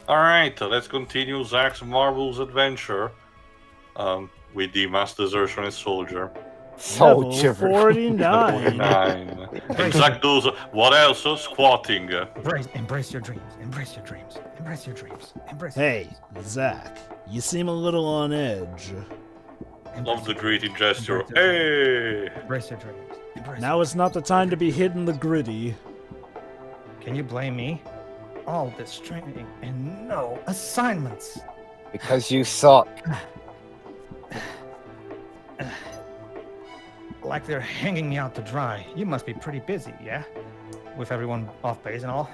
Alright, let's continue Zack's marvelous adventure with the mass desertion and soldier. Soldier. Level 49. 49. And Zack does what else? Squatting. Embrace your dreams. Embrace your dreams. Embrace your dreams. Embrace. Hey, Zack, you seem a little on edge. Love the greeting gesture. Hey! Embrace your dreams. Embrace. Now is not the time to be hitting the gritty. Can you blame me? All this training and no assignments. Because you suck. Like they're hanging me out to dry. You must be pretty busy, yeah? With everyone off base and all.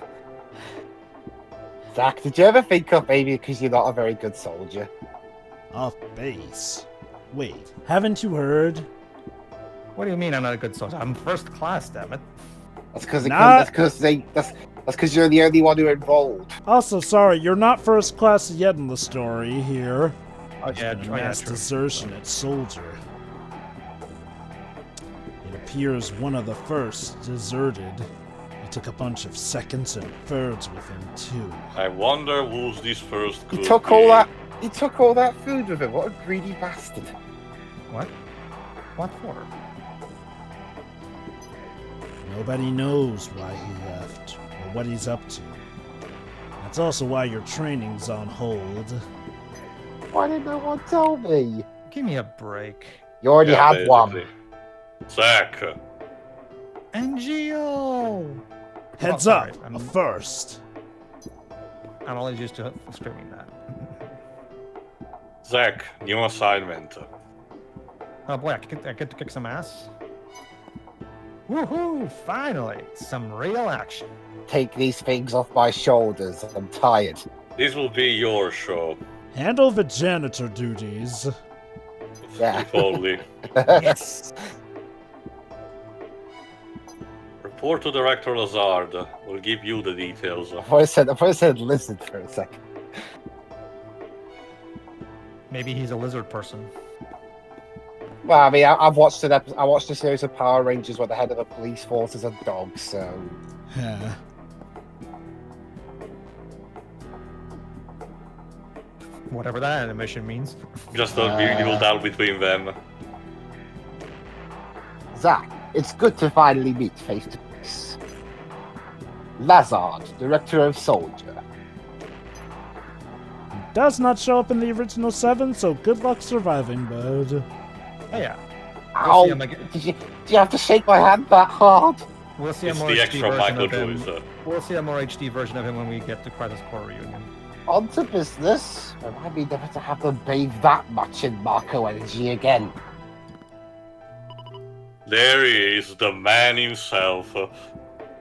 Zack, did you ever think of maybe because you're not a very good soldier? Off base. Wait, haven't you heard? What do you mean I'm not a good soldier? I'm first class, damn it. That's because Not- that's because you're the only one who enrolled. Also, sorry, you're not first class yet in the story here. Oh, yeah, Mass desertion at Soldier. It appears one of the first deserted. He took a bunch of seconds and thirds with him too. I wonder who's this first could He took be. all that food with him. What a greedy bastard. What? What for? Nobody knows why he left or what he's up to. That's also why your training's on hold. Why did no one tell me? Give me a break. You already had basically. one. Zack. Angeal! Heads sorry, up, I'm- a first. I'm always used to screaming that. Zack, new assignment. Oh boy, I get to kick some ass. Woohoo! Finally, some real action. Take these things off my shoulders. I'm tired. This will be your show. Handle the janitor duties. Yeah. If only. Yes. Report to Director Lazard. We'll give you the details. I thought I said listen for a second. Maybe he's a lizard person. Well, I mean, I've watched I watched a series of Power Rangers where the head of a police force is a dog, so... Yeah. Whatever that animation means. Just a beautiful doubt between them. Zack, it's good to finally meet face to face. Lazard, Director of Soldier. Does not show up in the original 7, so good luck surviving, bud. Oh yeah. Ow! see him again. Do you have to shake my hand that hard? We'll see a It's more the HD extra version Michael of him. Joyce. We'll see a more HD version of him when we get to Crisis Core reunion. On to business. Remind me never to have them bathe that much in Marco energy again. There he is, the man himself.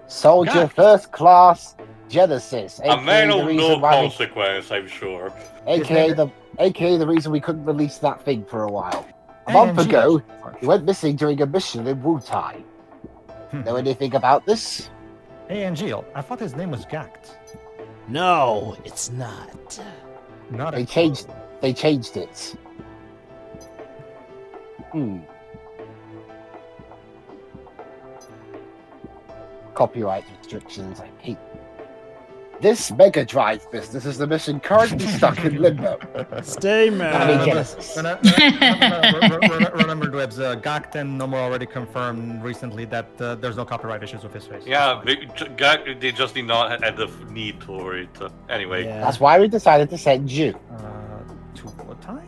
Soldier God. First Class Genesis. A man the of reason no why consequence, I'm sure. AKA the reason we couldn't release that thing for a while. A Hey, month Angeal. ago, he went missing during a mission in Wutai. Know anything about this? Hey, Angeal, I thought his name was Gact. No, it's not. Not They a changed it. Copyright restrictions, I hate. This Mega Drive business is the mission currently stuck in limbo. Stay I mean, mad. Genesis. Remember, Dwebs, Gact and Nomura already confirmed recently that there's no copyright issues with his face. Yeah, they just did not have the need for it. Anyway, Yeah. That's why we decided to send you. To Wutai?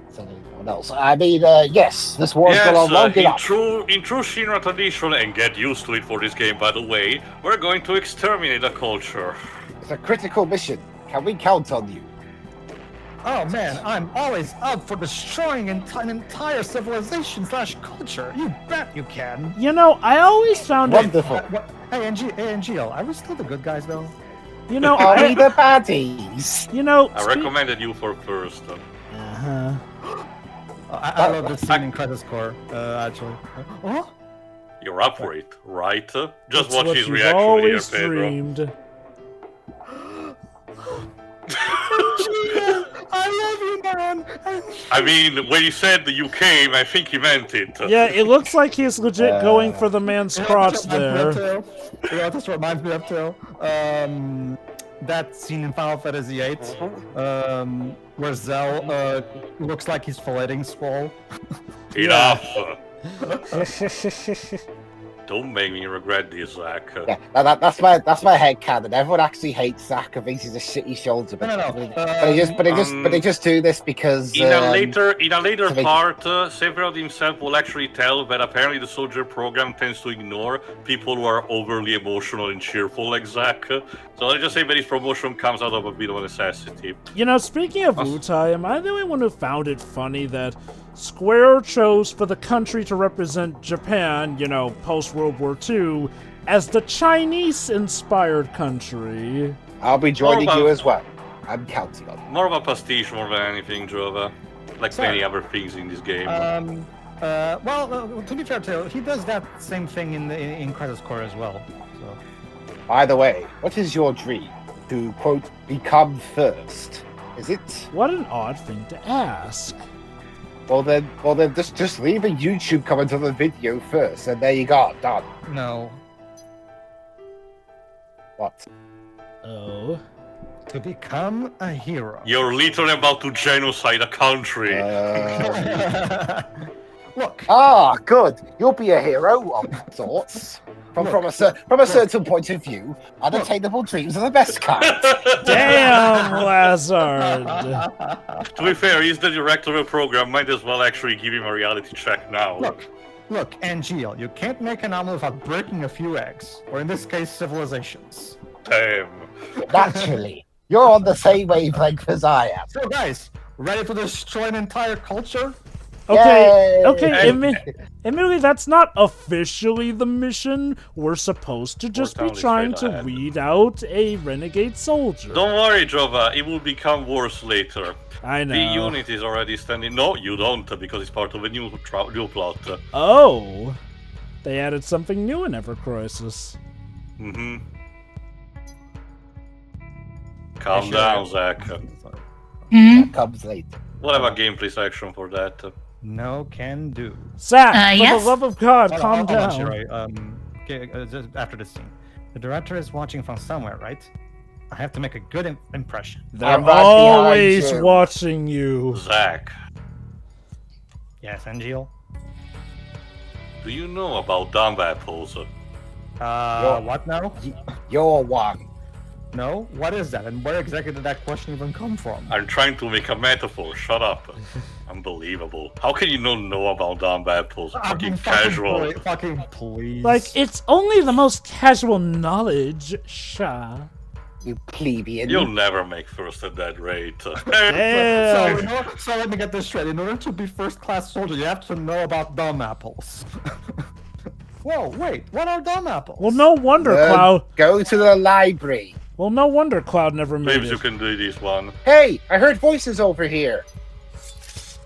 Send anyone else. I mean, yes, this war's gone on long in enough. true Shinra tradition, and get used to it for this game, by the way, we're going to exterminate the culture. It's a critical mission. Can we count on you? Oh man, I'm always up for destroying an entire civilization / culture. You bet you can. You know, I always found it. Wonderful. Hey, Angeal, are we still the good guys though? You know, Are we the baddies? you know. I recommended you for first. Uh-huh. I love this scene in Crisis Core, actually. Oh? You're up for it, right? Just That's watch what his you've reaction here, always Pedro. dreamed. I love you, man. I mean, when he said the UK, I think he meant it. Yeah, it looks like he's legit going for the man's crotch there. You know what this reminds me of too? that scene in Final Fantasy VIII, where Zell looks like he's filleting Squall. Enough! Don't make me regret this, Zack. Yeah, that's my head canon. Everyone actually hates Zack and thinks he's a shitty soldier, but they just do this because In a later so they- part, Sephiroth himself will actually tell that apparently the soldier program tends to ignore people who are overly emotional and cheerful like Zack. So let's just say that his promotion comes out of a bit of a necessity. You know, speaking of Wutai, am I the only one who found it funny that Square chose for the country to represent Japan, you know, post-World War II, as the Chinese-inspired country? I'll be joining you as well. I'm counting on it. More of a pastiche more than anything, Jova. Like many other things in this game. Well, to be fair to him, he does that same thing in Crisis Core as well. So. By the way, what is your dream? To, quote, become first? Is it? What an odd thing to ask. Well then, just leave a YouTube comment on the video first, and there you go, done. No. What? Oh. To become a hero. You're literally about to genocide a country. Look. Ah, good. You'll be a hero of sorts. From a certain point of view, unattainable dreams are the best kind. Damn, Lazard. To be fair, he's the director of the program. Might as well actually give him a reality check now. Look, Angeal, you can't make an omelet without breaking a few eggs, or in this case, civilizations. Damn. Naturally. You're on the same wavelength as I am. So, guys, ready to destroy an entire culture? Okay, Yay! okay, admittedly, that's not officially the mission. We're supposed to just be totally trying straight to ahead. weed out a renegade soldier. Don't worry, Jova. It will become worse later. I know. The unit is already standing. No, you don't, because it's part of a new plot. Oh, they added something new in Ever Crisis. Mm-hmm. Calm down, Zack. That comes later. We'll have a gameplay section for that. No can do. Zack, for yes? the love of God, Hold calm on, down. Shiroi. Just after this scene. The director is watching from somewhere, right? I have to make a good impression. They're I'm right always behind you. watching you. Zack, Yes, Angeal? do you know about dumb apples? What now? You're one. No? What is that? And where exactly did that question even come from? I'm trying to make a metaphor. Shut up. Unbelievable. How can you not know about dumb apples? Fucking casual. Fucking please. Like, it's only the most casual knowledge, Sha. You plebeian. You'll never make first at that rate. Damn. So let me get this straight. In order to be first-class soldier, you have to know about dumb apples. Whoa, wait. What are dumb apples? Well, no wonder Cloud. Go to the library. Well, no wonder Cloud never made Maybe you it. can do this one. Hey, I heard voices over here.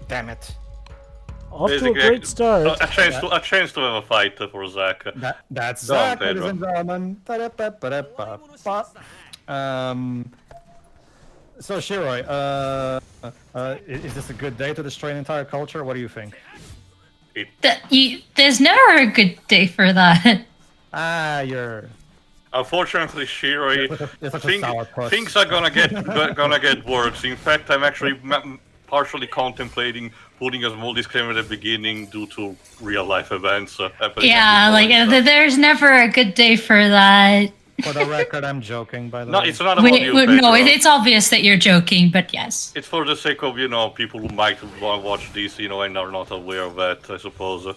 Damn it. Off to a Basically, great start. A chance to have a fight for Zack. That's Go on, Zack, ladies Pedro. and gentlemen. So Shiroi, is this a good day to destroy an entire culture? What do you think? There's never a good day for that. You're Unfortunately, Shiroi, you're such a sourpuss. things are gonna get worse. In fact, I'm actually partially contemplating putting a small disclaimer at the beginning due to real life events happening. Yeah, like there's never a good day for that. For the record, I'm joking. By the No, way, it's not about you, No, Pedro. it's obvious that you're joking, but yes. It's for the sake of, people who might want to watch this, and are not aware of that, I suppose.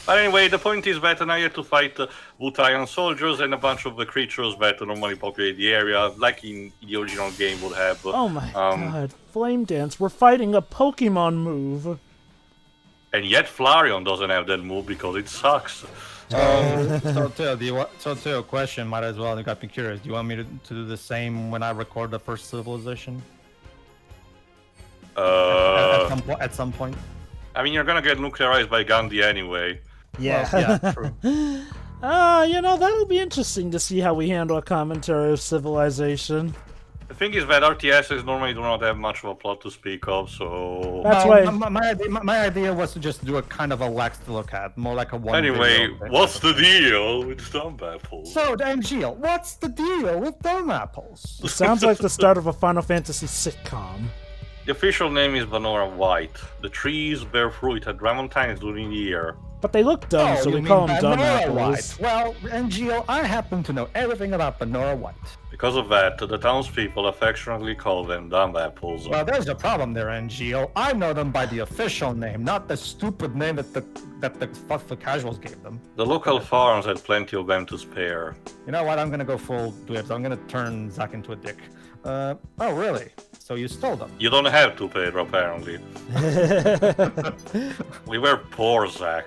But anyway, the point is that now you have to fight Wutaian soldiers and a bunch of the creatures that normally populate the area, like in the original game would have. Oh my god. Flame Dance, we're fighting a Pokemon move. And yet Flareon doesn't have that move because it sucks. so Teo, question might as well. You got me curious. Do you want me to do the same when I record the first civilization? At some point. I mean, you're gonna get nuclearized by Gandhi anyway. Yeah. Well, yeah, true. That'll be interesting to see how we handle a commentary of Civilization. The thing is that RTSs normally do not have much of a plot to speak of, so... That's No, why. my idea was to just do a kind of a Lex to look at, more like a one. Anyway, video what's type the of thing. deal with thumb apples? So, Angeal, what's the deal with dumb apples? It sounds like the start of a Final Fantasy sitcom. The official name is Vanora White. The trees bear fruit at random times during the year. But they look dumb, so you we mean call them dumb Vanora apples. White. Well, Angeal, I happen to know everything about Vanora White. Because of that, the townspeople affectionately call them dumb apples. Well, there's a problem there, Angeal. I know them by the official name, not the stupid name that the casuals gave them. The local farms had plenty of them to spare. You know what? I'm gonna go full dibs. I'm gonna turn Zack into a dick. Oh, really? So you stole them? You don't have to, Pedro, apparently. We were poor, Zack.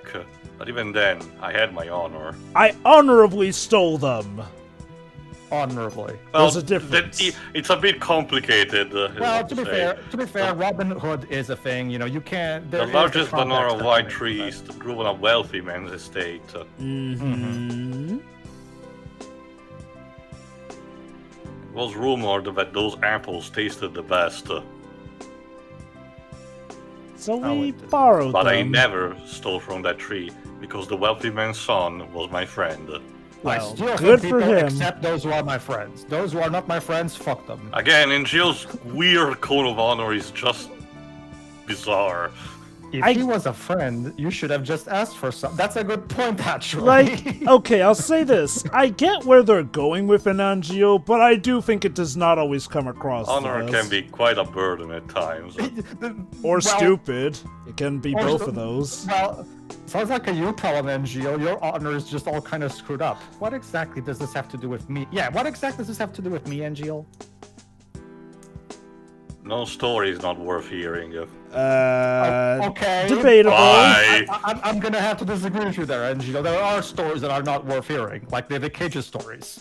But even then, I had my honor. I honorably stole them. Honorably. Well, There's a difference. It's a bit complicated. Well, to be fair, Robin Hood is a thing. You know, you can't. The largest Vanora White trees grew on a wealthy man's estate. Mm-hmm. It was rumored that those apples tasted the best, So Oh, we it- borrowed but I them. never stole from that tree because the wealthy man's son was my friend. I Well, steal good from for people him. except those who are my friends. Those who are not my friends, fuck them. Again, Angeal's weird code of honor is just bizarre. If he was a friend, you should have just asked for some. That's a good point, actually. Like, okay, I'll say this. I get where they're going with an Angeal, but I do think it does not always come across Honor the can best. be quite a burden at times. Or Well, stupid. It can be or both stu- of those. Well, sounds like a you problem, Angeal. Your honor is just all kind of screwed up. What exactly does this have to do with me? Yeah, what exactly does this have to do with me, Angeal? No story is not worth hearing. Okay. Debatable. Bye. I'm gonna have to disagree with you there, Angeal. There are stories that are not worth hearing, like the Cage's stories.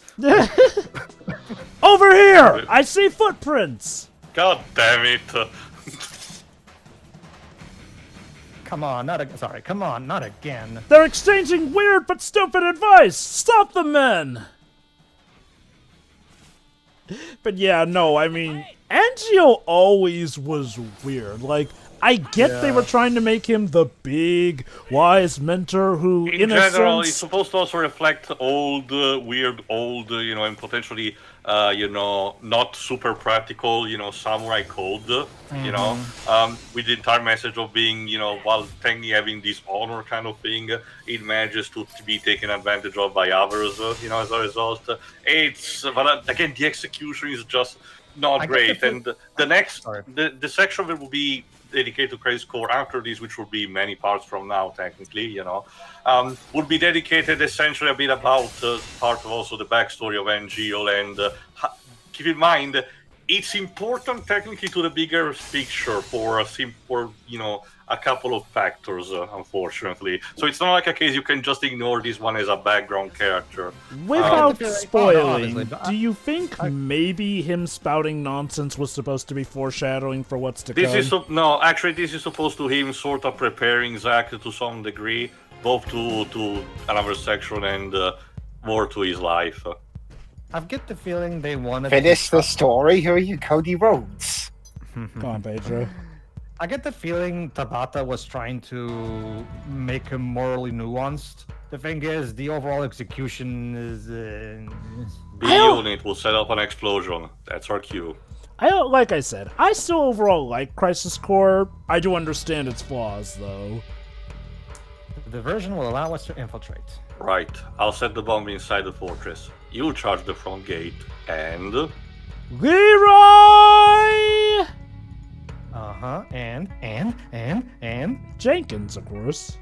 Over here! I see footprints! God damn it. Come on, come on, not again. They're exchanging weird but stupid advice! Stop the men! But yeah, no, I mean, Angeal always was weird. Like, I get they were trying to make him the big, wise mentor who, In in a general, it's sense... supposed to also reflect old, weird, old, and potentially, not super practical, samurai code, with the entire message of being, while technically having this honor kind of thing, it manages to be taken advantage of by others, as a result. But again, the execution is just not great. And the next, the section that will be dedicated to Crazy Score after this, which will be many parts from now, technically, would be dedicated essentially a bit about part of also the backstory of Angeal. And keep in mind, it's important technically to the bigger picture for a couple of factors, unfortunately. So it's not like a case you can just ignore this one as a background character. Without spoiling, obviously, but do you think maybe him spouting nonsense was supposed to be foreshadowing for what's to This come? is no, actually, this is supposed to him sort of preparing Zack to some degree, both to another section and more to his life. I get the feeling they wanted Finish the story. Who are you, Cody Rhodes? Come on, Pedro. I get the feeling Tabata was trying to make him morally nuanced. The thing is, the overall execution is... B unit will set up an explosion. That's our cue. Like I said, I still overall like Crisis Core. I do understand its flaws, though. The diversion will allow us to infiltrate. Right. I'll set the bomb inside the fortress. You charge the front gate, and... Leroy! Uh-huh, and... Jenkins, of course.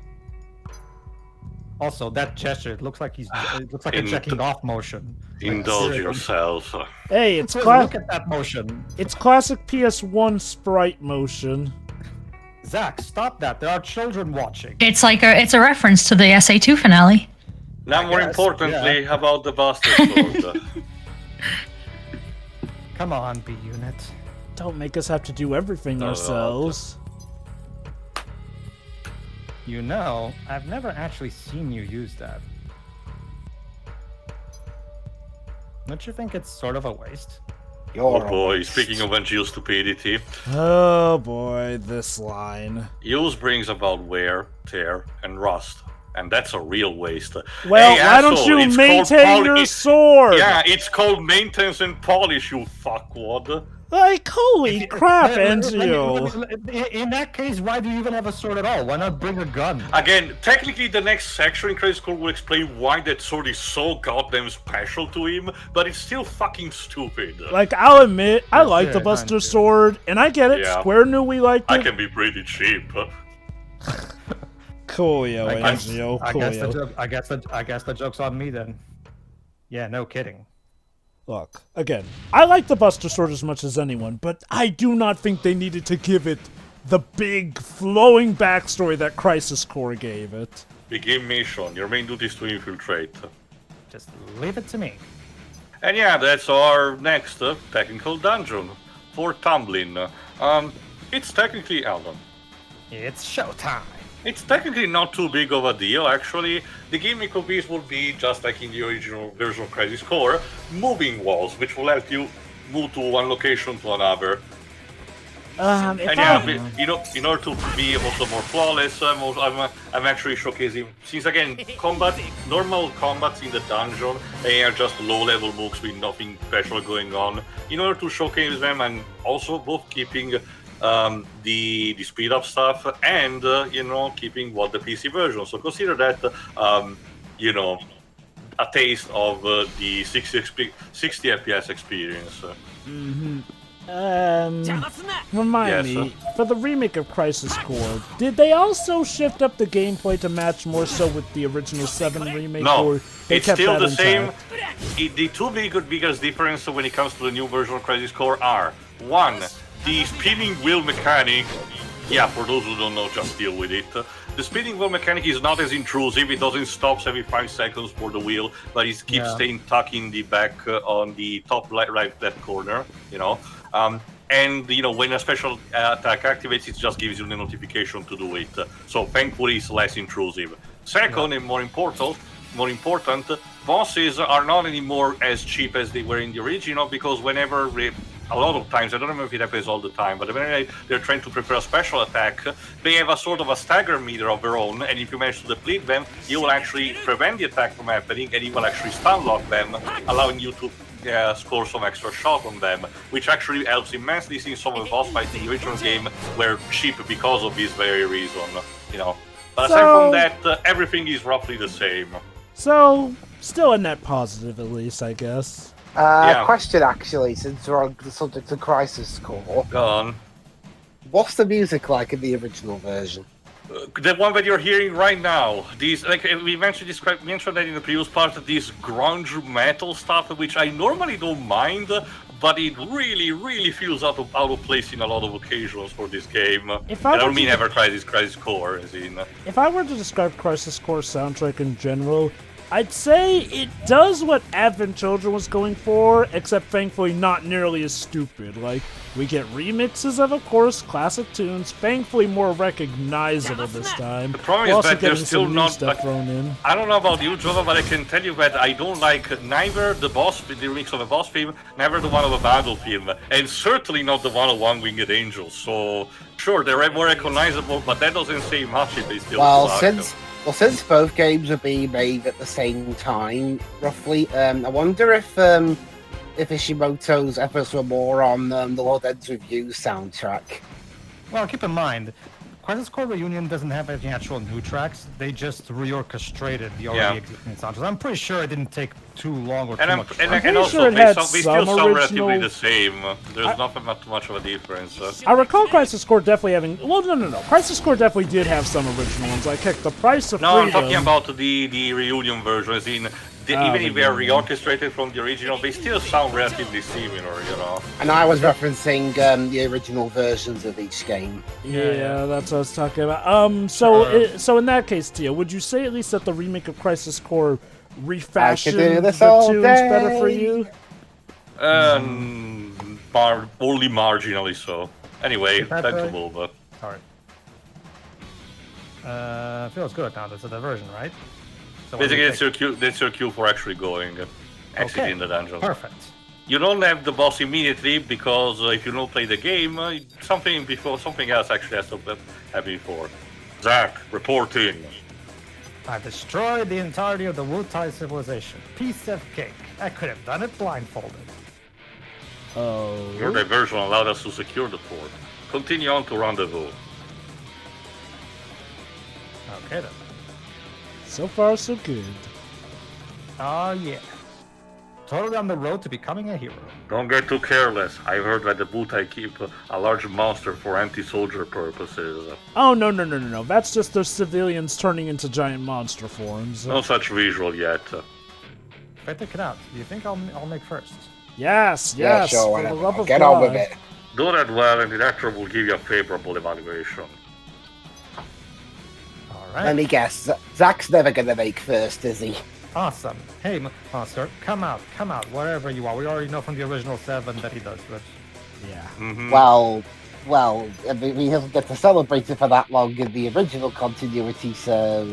Also, that gesture, it looks like it looks like a checking off motion. Indulge yourself. Hey, it's Look at that motion. It's classic PS1 sprite motion. Zack, stop that. There are children watching. It's like it's a reference to the SA2 finale. Now, more guess, importantly, how about the bastard sword? Come on, B unit. Don't make us have to do everything No, ourselves. You know, I've never actually seen you use that. Don't you think it's sort of a waste? You're Oh boy, a speaking of Angeal stupidity, Oh boy, this line. use brings about wear, tear, and rust. And that's a real waste. Well, Hey, why don't asshole, you it's called maintain your sword? Yeah, it's called maintenance and polish, you fuckwad. Like, holy crap, Angeal. In that case, why do you even have a sword at all? Why not bring a gun? Again, technically the next section in Crisis Core will explain why that sword is so goddamn special to him, but it's still fucking stupid. Like, I'll admit, I like the yeah, Buster mine too. Sword, and I get it, Yeah. Square knew we liked I it. can be pretty cheap. Coolio, I guess, Angeal, I guess the coolio. joke. I guess the joke's on me then. Yeah, no kidding. Look, again, I like the Buster Sword as much as anyone, but I do not think they needed to give it the big, flowing backstory that Crisis Core gave it. Begin mission. Your main duty is to infiltrate. Just leave it to me. And yeah, that's our next technical dungeon for Tumbling. It's technically Alden. It's showtime. It's technically not too big of a deal, actually. The gimmick of this would be, just like in the original version of Crisis Core, moving walls, which will help you move to one location to another. If And I- yeah, in order to be also more flawless, I'm actually showcasing, since again, normal combats in the dungeon, they are just low-level moves with nothing special going on. In order to showcase them, I'm also both keeping the speed up stuff and keeping what the PC version. So consider that a taste of the 60 FPS experience. Remind Yes, me, for the remake of Crisis Core, did they also shift up the gameplay to match more so with the original 7 remake? No, or they it's kept still that the same. intact? The two biggest differences when it comes to the new version of Crisis Core are, one, the spinning wheel mechanic. Yeah, for those who don't know, just deal with it. The spinning wheel mechanic is not as intrusive. It doesn't stop every 5 seconds for the wheel, but it keeps staying tucked in the back on the top right left corner. And when a special attack activates, it just gives you the notification to do it. So thankfully, it's less intrusive. Second, and more important, bosses are not anymore as cheap as they were in the original, because whenever a lot of times, I don't remember if it happens all the time, but whenever they're trying to prepare a special attack, they have a sort of a stagger meter of their own, and if you manage to deplete them, you will actually prevent the attack from happening, and it will actually stun lock them, allowing you to score some extra shot on them, which actually helps immensely, since some of the boss fights in the original game were cheap because of this very reason, But aside from that, everything is roughly the same. So, still a net positive at least, I guess. Question actually, since we're on the subject of Crisis Core. Go on. What's the music like in the original version? The one that you're hearing right now, these, like we mentioned that in the previous part, this grunge metal stuff, which I normally don't mind, but it really, really feels out of place in a lot of occasions for this game. I don't mean ever Crisis Core, as in. If I were to describe Crisis Core soundtrack in general, I'd say it does what Advent Children was going for, except thankfully not nearly as stupid. Like, we get remixes of course, classic tunes, thankfully more recognizable this time. The problem We're is also that there's getting still some new not stuff thrown in. I don't know about you, Jova, but I can tell you that I don't like neither the remix of a boss theme, neither the one of a battle theme, and certainly not the one of One Winged Angel. So sure, they're more recognizable, but that doesn't say much if they still suck. Since both games are being made at the same time, roughly, I wonder if Ishimoto's efforts were more on the Lord Ends Review soundtrack. Well, keep in mind, Crisis Core Reunion doesn't have any actual new tracks. They just reorchestrated the already existing soundtracks. I'm pretty sure it didn't take too long or too much. I'm also, sure it had they some still sound relatively original- the same. There's not much of a difference. I recall Crisis Core definitely having... Well, no. Crisis Core definitely did have some original ones. Like, heck, The Price of No, Freedom... I'm talking about the reunion version, as in, even if they're reorchestrated from the original, they still sound relatively similar, And I was referencing the original versions of each game. Yeah, that's what I was talking about. So in that case, Tia, would you say at least that the remake of Crisis Core refashioned the tunes better for you? Only marginally so. Anyway, back to Bulba. Sorry. Feels good now. That's the version, right? So Basically, that's your cue for actually going, exiting the dungeon. Perfect. You don't have the boss immediately because if you don't play the game, something else actually has to happen before. Zack, report in. I destroyed the entirety of the Wutai civilization. Piece of cake. I could have done it blindfolded. Oh. Your diversion allowed us to secure the fort. Continue on to rendezvous. Okay then. So far, so good. Oh yeah. Totally on the road to becoming a hero. Don't get too careless. I heard that the Wutai keep a large monster for anti-soldier purposes. Oh, no. That's just their civilians turning into giant monster forms. No such visual yet. If I take it out, do you think I'll make first? Yes, Yeah, sure, for whatever. the love of Get God. on with it. Do that well and the director will give you a favorable evaluation. Alright. Let me guess. Zack's never gonna make first, is he? Awesome. Hey, monster, come out, wherever you are. We already know from the original 7 that he does this. Yeah. Mm-hmm. Well, I mean, we haven't get to celebrate it for that long in the original continuity, so...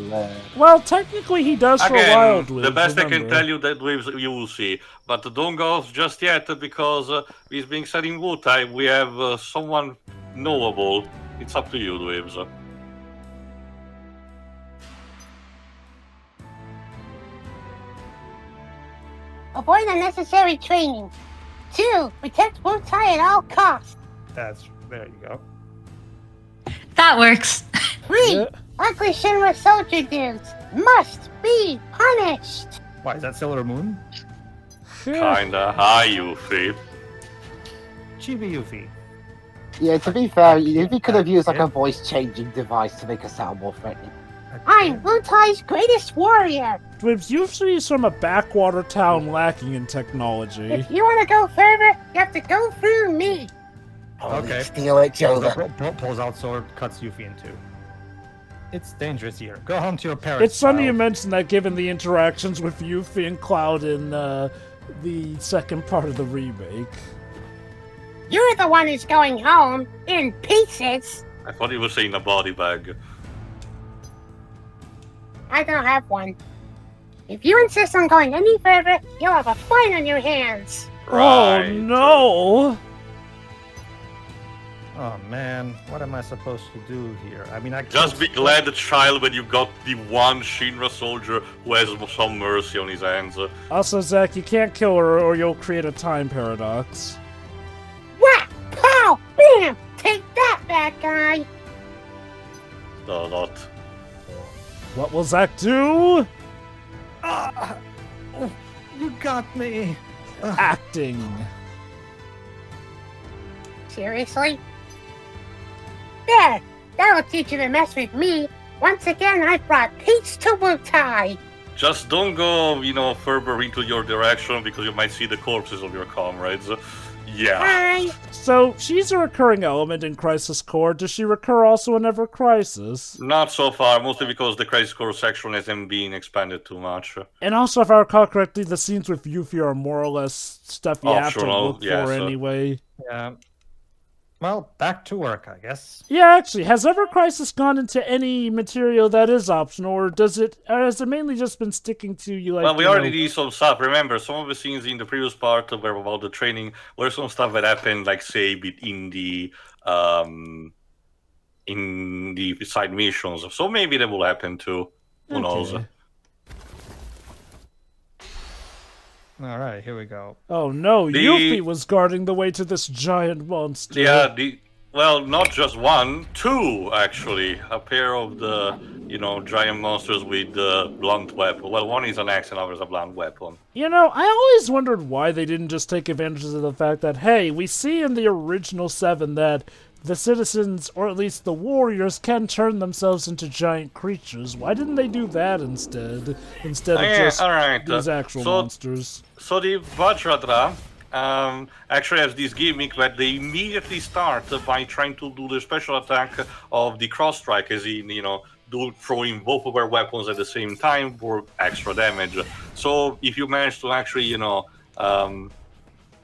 Well, technically he does for a while, Again, Dweebs, the best I can remember. tell you that you will see. But don't go off just yet because he's being said in Wutai, we have someone knowable. It's up to you, Dweebs. Avoid unnecessary training. 2. Protect Wutai at all costs. There you go. That works. 3. Yeah. Ugly Shinra soldier dudes must be punished. Why, is that Sailor Moon? Kinda. Hi, Yuffie. Chibi Yuffie. Yeah, to be fair, he could have used like a voice-changing device to make it sound more threatening. I'm Wutai's greatest warrior. Dweebs, usually he's from a backwater town lacking in technology. If you want to go further, you have to go through me. Holy Okay. steal it, Joda. Pulls out sword, cuts Yuffie in two. It's dangerous here. Go home to your parents. It's funny you child. mention that given the interactions with Yuffie and Cloud in the second part of the remake. You're the one who's going home in pieces. I thought he was saying a body bag. I don't have one. If you insist on going any further, you'll have a fine on your hands. Right. Oh no! Oh man, what am I supposed to do here? I mean, I Just be glad, child, when you got the one Shinra soldier who has some mercy on his hands. Also, Zack, you can't kill her or you'll create a time paradox. Whack! Pow! Bam! Take that, bad guy! Not. What will Zack do? Ah! Oh, you got me. Acting. Seriously? There! That'll teach you to mess with me. Once again, I brought peace to Wutai. Just don't go, further into your direction because you might see the corpses of your comrades. Yeah. Bye! So, she's a recurring element in Crisis Core. Does she recur also in Ever Crisis? Not so far, mostly because the Crisis Core section hasn't been expanded too much. And also, if I recall correctly, the scenes with Yuffie are more or less stuff you have to Optional, look yeah, for so- anyway. Yeah. Well, back to work, I guess. Yeah, actually, has Ever Crisis gone into any material that is optional, or has it mainly just been sticking to you like? Well, we you already know- did some stuff. Remember, some of the scenes in the previous part were about the training were some stuff that happened, like say, in the side missions. So maybe that will happen too. Who knows? Okay. All right, here we go. Oh no, The- Yuffie was guarding the way to this giant monster. Yeah, not just one, two actually. A pair of the giant monsters with blunt weapon. Well, one is an axe, and another is a blunt weapon. You know, I always wondered why they didn't just take advantage of the fact that, hey, we see in the original 7 that the citizens, or at least the warriors, can turn themselves into giant creatures. Why didn't they do that instead of just all right. these actual monsters? So the Vajradra actually has this gimmick that they immediately start by trying to do the special attack of the cross strike, as in, throwing both of their weapons at the same time for extra damage. So if you manage to actually,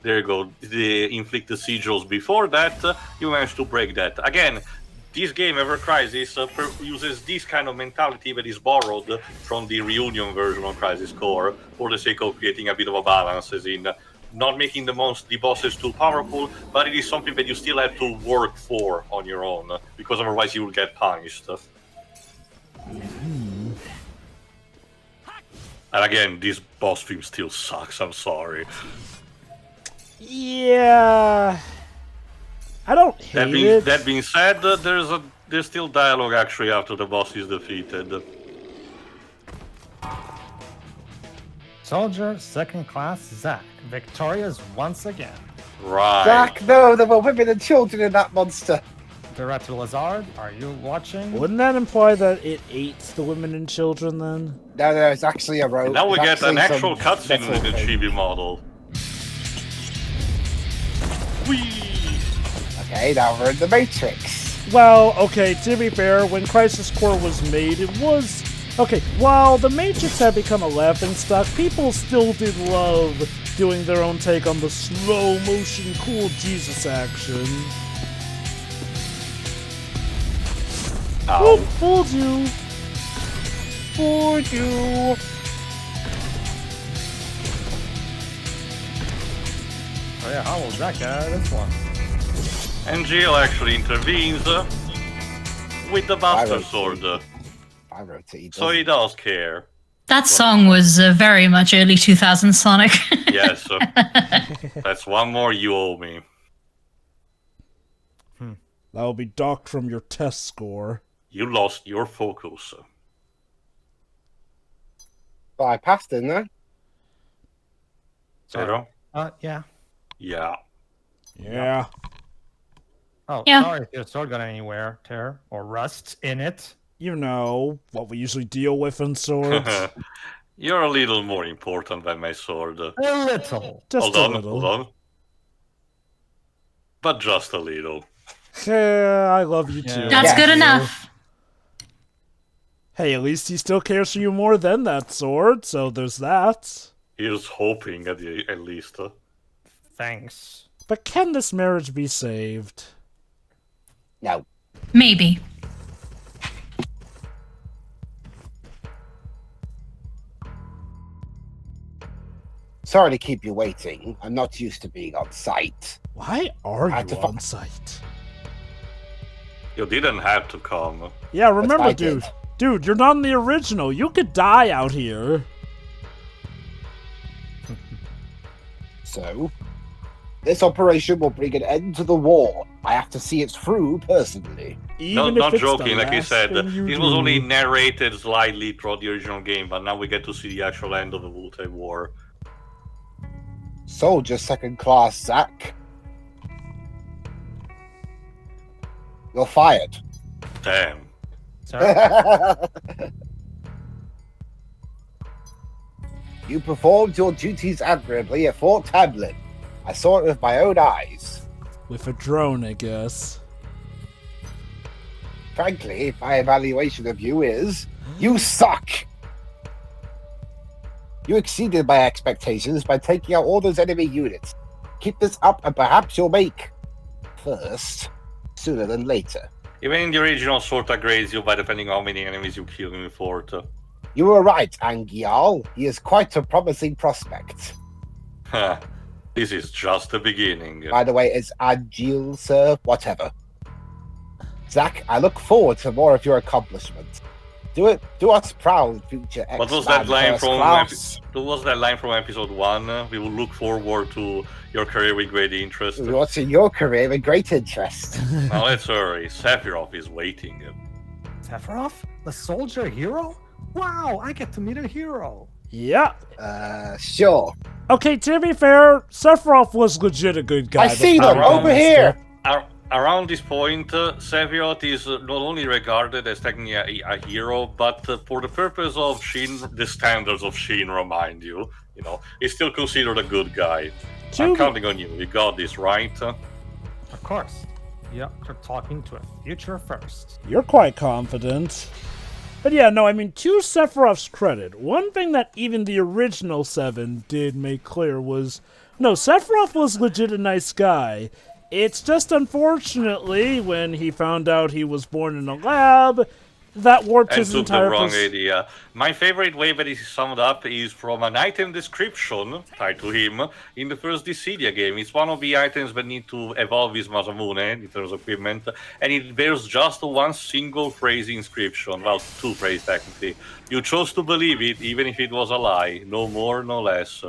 there you go, inflict the sigils before that, you manage to break that. Again, this game, Ever Crisis, uses this kind of mentality that is borrowed from the Reunion version of Crisis Core for the sake of creating a bit of a balance, as in, not making the bosses too powerful, but it is something that you still have to work for on your own, because otherwise you will get punished. And again, this boss theme still sucks, I'm sorry. Yeah... I don't hate it. That being said, there's still dialogue actually after the boss is defeated. Soldier, second class, Zack. Victorious once again. Right. Zack, no, there were women and children in that monster. Director Lazard, are you watching? Wouldn't that imply that it ate the women and children then? No, it's actually a rogue. Now we It's get an actually actual some cutscene with the metal thing. chibi model. Whee! Okay, now we're in the Matrix. Well, okay, to be fair, when Crisis Core was made, it was... Okay, while the Matrix had become a laughingstock, people still did love doing their own take on the slow-motion cool Jesus action. Ow. Oop, fooled you! Fooled you. Oh yeah, how will Zack get out of this one? Angeal actually intervenes with the Buster wrote Sword, I wrote it. so he does care. That song was very much early 2000s Sonic. Yes, that's one more you owe me. That will be docked from your test score. You lost your focus. But I passed, didn't I? Zero? Yeah. Yeah. Yeah. Oh, Yeah. sorry if your sword got anywhere, tear, or rust in it. You know, what we usually deal with in swords. You're a little more important than my sword. A little. Just Hold a on, little. hold on. But just a little. Yeah, I love you too. That's Yeah. good enough. Hey, at least he still cares for you more than that sword, so there's that. Here's hoping at least. Thanks. But can this marriage be saved? No. Maybe. Sorry to keep you waiting. I'm not used to being on site. Why are I had you to on site? You didn't have to come. Yeah, remember, I dude. did. Dude, you're not in the original. You could die out here. So, this operation will bring an end to the war. I have to see it through personally. Even Not if it's joking, the like you last said, thing you it was do. only narrated slightly throughout the original game, but now we get to see the actual end of the Wutai War. Soldier second class, Zack. You're fired. Damn. Sorry. You performed your duties admirably at Fort Tamlin. I saw it with my own eyes. With a drone, I guess. Frankly, my evaluation of you is, you suck! You exceeded my expectations by taking out all those enemy units. Keep this up and perhaps you'll make first, sooner than later. Even in the original, sort of grades you by depending on how many enemies you kill in the fort. You were right, Angeal. He is quite a promising prospect. This is just the beginning. By the way, it's Angeal, sir. Whatever. Zack, I look forward to more of your accomplishments. Do us proud, future X-Man. What was that line First from? Class. What was that line from episode 1? We will look forward to your career with great interest. What's in your career with great interest? Now let's hurry. Sephiroth is waiting. Sephiroth? The soldier hero? Wow, I get to meet a hero. Yeah. Sure. Okay, to be fair, Sephiroth was legit a good guy. I see them before over he here. Around this point, Sephiroth is not only regarded as technically a hero, but for the purpose of the standards of Shinra, mind you, he's still considered a good guy. I'm counting on you. You got this, right? Of course. Yeah, you're talking to a future first. You're quite confident. But yeah, no, I mean, to Sephiroth's credit, one thing that even the original 7 did make clear was, no, Sephiroth was legit a nice guy. It's just unfortunately, when he found out he was born in a lab, that warped And his took the entire wrong idea. My favorite way that is summed up is from an item description tied to him in the first Dissidia game. It's one of the items that need to evolve his Masamune in terms of equipment, and it bears just one single phrase inscription. Well, two phrases technically. You chose to believe it, even if it was a lie. No more, no less.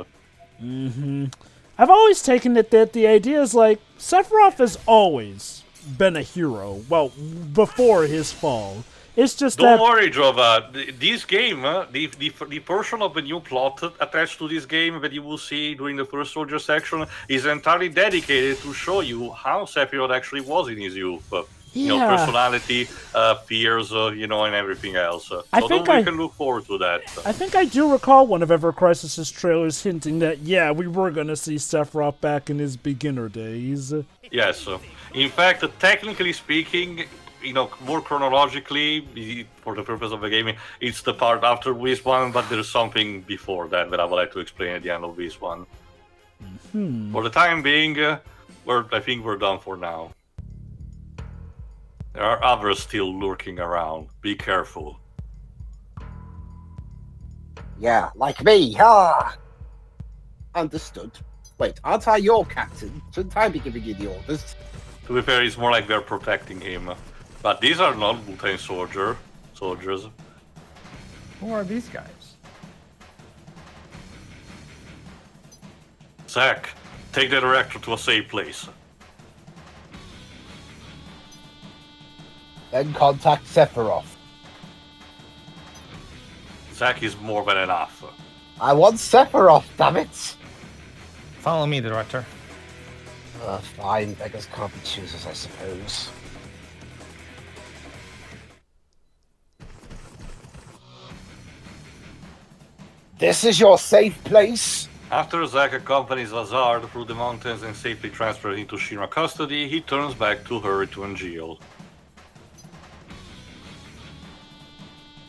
I've always taken it that the idea is like Sephiroth has always been a hero. Well, before his fall. It's just Don't that worry, Jova. This game, the portion of the new plot attached to this game that you will see during the first soldier section is entirely dedicated to show you how Sephiroth actually was in his youth. You know, personality, fears, you know, and everything else. So we can look forward to that. I think I do recall one of Ever Crisis's trailers hinting that, yeah, we were going to see Sephiroth back in his beginner days. Yes. In fact, technically speaking, you know, more chronologically, for the purpose of the game, it's the part after VII, but there's something before that I would like to explain at the end of VII. For the time being, I think we're done for now. There are others still lurking around. Be careful. Yeah, like me, ha! Understood. Wait, aren't I your captain? Shouldn't I be giving you the orders? To be fair, it's more like we're protecting him. But these are not Wutai soldiers. Who are these guys? Zack, take the director to a safe place. Then contact Sephiroth. Zack is more than enough. I want Sephiroth, damn it! Follow me, Director. Fine, beggars can't be choosers, I suppose. This is your safe place? After Zack accompanies Lazard through the mountains and safely transferred into Shinra custody, he turns back to hurry to Angeal.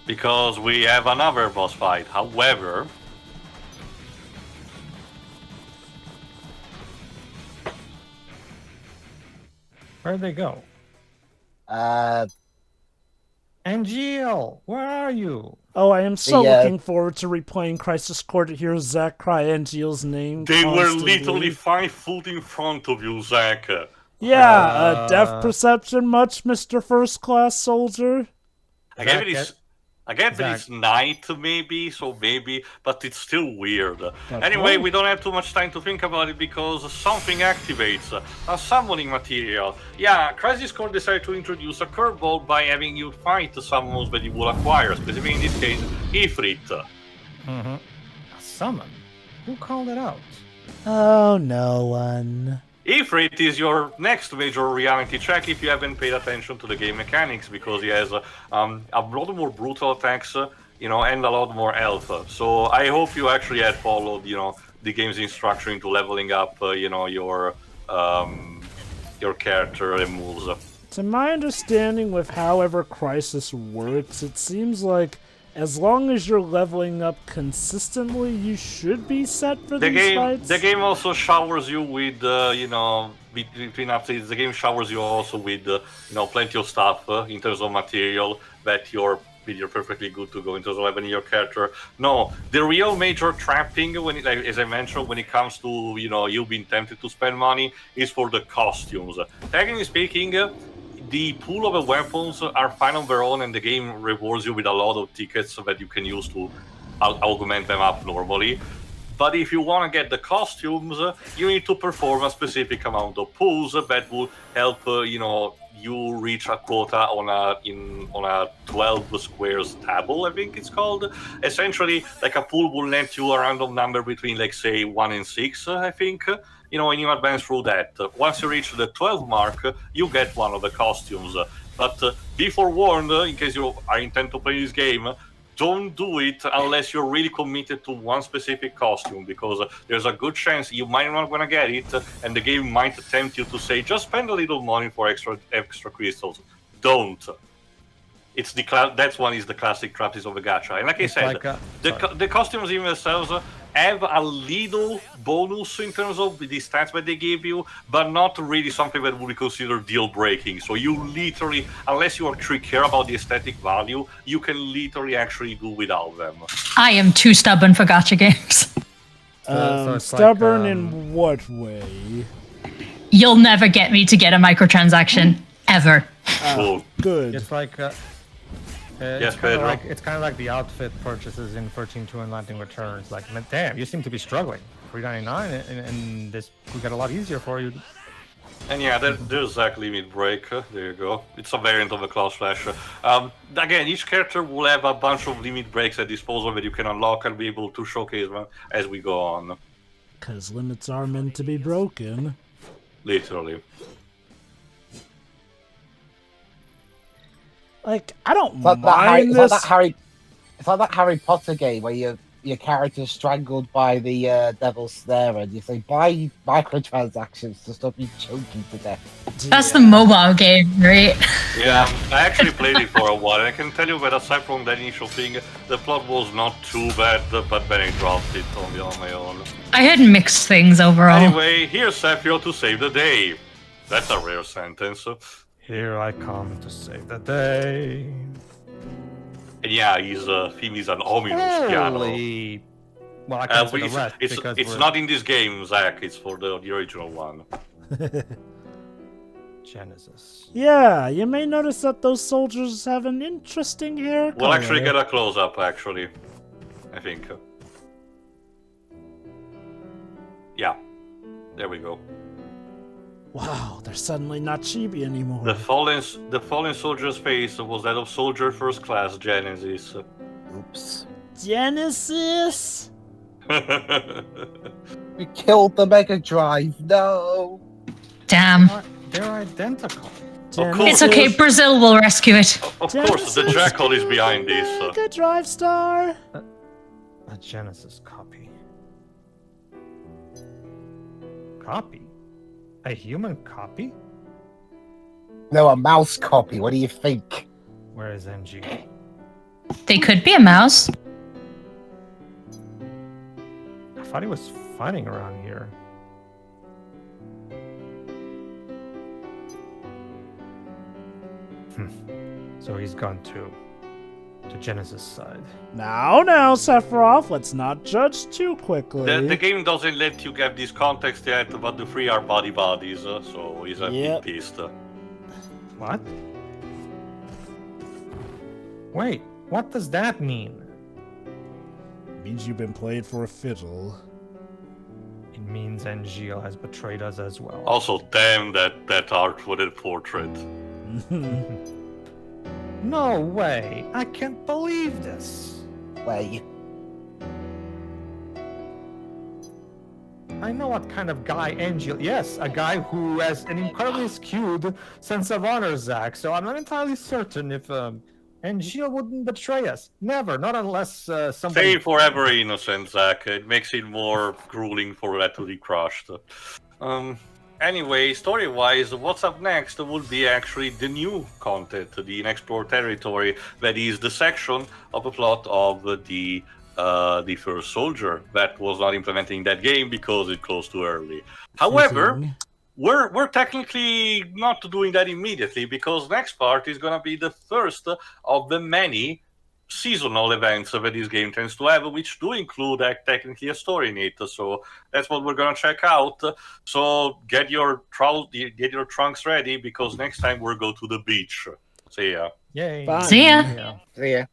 Because we have another boss fight. However, where'd they go? Angeal, where are you? Oh, I am so looking forward to replaying Crisis Core to hear Zack cry Angeal's name. They constantly. were literally 5 foot in front of you, Zack. Yeah, depth perception much, Mr. First Class Soldier? I get that it's night, maybe, but it's still weird. Anyway, we don't have too much time to think about it because something activates a summoning material. Yeah, Crisis Core decided to introduce a curveball by having you fight the summons that you will acquire, specifically in this case, Ifrit. A summon? Who called it out? Oh, no one. Ifrit is your next major reality check if you haven't paid attention to the game mechanics, because he has a lot more brutal attacks, you know, and a lot more health. So I hope you actually had followed, you know, the game's instruction into leveling up, you know, your character and moves. To my understanding with however Crisis works, it seems like as long as you're leveling up consistently, you should be set for these fights. The game also showers you with, you know, between updates, the game showers you also with, you know, plenty of stuff in terms of material that you're perfectly good to go in terms of leveling your character. No, the real major trapping, as I mentioned, when it comes to, you know, you being tempted to spend money, is for the costumes. Technically speaking, the pool of weapons are fine on their own, and the game rewards you with a lot of tickets that you can use to augment them up normally. But if you want to get the costumes, you need to perform a specific amount of pulls that will help, you know, you reach a quota on a 12 squares table, I think it's called. Essentially, like a pool will net you a random number between, like, say, 1 and 6, I think. You know, when you advance through that, once you reach the 12 mark, you get one of the costumes. But be forewarned, in case you are intent to play this game, don't do it unless you're really committed to one specific costume, because there's a good chance you might not gonna get it, and the game might tempt you to say, just spend a little money for extra crystals. Don't. It's that one is the classic practice of the gacha. And like I said, the costumes in themselves, have a little bonus in terms of the stats that they give you, but not really something that would be considered deal-breaking. So you literally, unless you actually care about the aesthetic value, you can literally actually do without them. I am too stubborn for gacha games. So it's Stubborn like, in what way? You'll never get me to get a microtransaction ever. Cool. Good. It's like Yes, it's kind Pedro? of like it's kind of like the outfit purchases in 13.2 and Lightning Returns. Like, man, damn, you seem to be struggling. $3.99, and this we got a lot easier for you. And yeah, there's Zack Limit Break. There you go. It's a variant of a Class Flash. Again, each character will have a bunch of limit breaks at disposal that you can unlock and be able to showcase them as we go on. Because limits are meant to be broken. Literally. Like, I don't It's like mind this. It's like that Harry Potter game where your character's strangled by the devil's snare, and you say buy microtransactions to stop you choking to death. That's the mobile game, right? Yeah, I actually played it for a while, and I can tell you that aside from that initial thing, the plot was not too bad, but then I dropped it on my own. I had mixed things overall. Anyway, here's Sephiroth to save the day. That's a rare sentence. Here I come to save the day. And yeah, his theme is an ominous piano. Holy. Well, I can't say the rest It's because not in this game, Zack. It's for the original one. Genesis. Yeah, you may notice that those soldiers have an interesting hair We'll color. actually get a close-up, actually. I think. Yeah. There we go. Wow, they're suddenly not chibi anymore. The fallen soldier's face was that of soldier first class Genesis. Oops. Genesis? We killed the Mega Drive. No. Damn. They're identical. It's okay, Brazil will rescue it. Of course, the Jackal is behind this. Mega Drive Star. A Genesis copy. Copy? A human copy? No, a mouse copy. What do you think? Where is Angeal? They could be a mouse. I thought he was fighting around here. So he's gone to Genesis side. Now, Sephiroth, let's not judge too quickly. The game doesn't let you get this context yet, but the three are bodies, so he's a bit pissed. What? Wait, what does that mean? Means you've been played for a fiddle. It means Angeal has betrayed us as well. Also, damn that art for the portrait. No way! I can't believe this! Way. I know what kind of guy Angeal. Yes, a guy who has an incredibly skewed sense of honor, Zack. So I'm not entirely certain if Angeal wouldn't betray us. Never, not unless somebody. Stay forever innocent, Zack. It makes it more grueling for that to be crushed. Anyway, story-wise, what's up next will be actually the new content, the Inexplored Territory, that is the section of the plot of the First Soldier that was not implemented in that game because it closed too early. However, we're technically not doing that immediately because next part is going to be the first of the many seasonal events that this game tends to have, which do include technically a story in it. So that's what we're gonna check out. So get your trunks ready because next time we'll go to the beach. See ya. Yay! Bye. See ya. Yeah. See ya.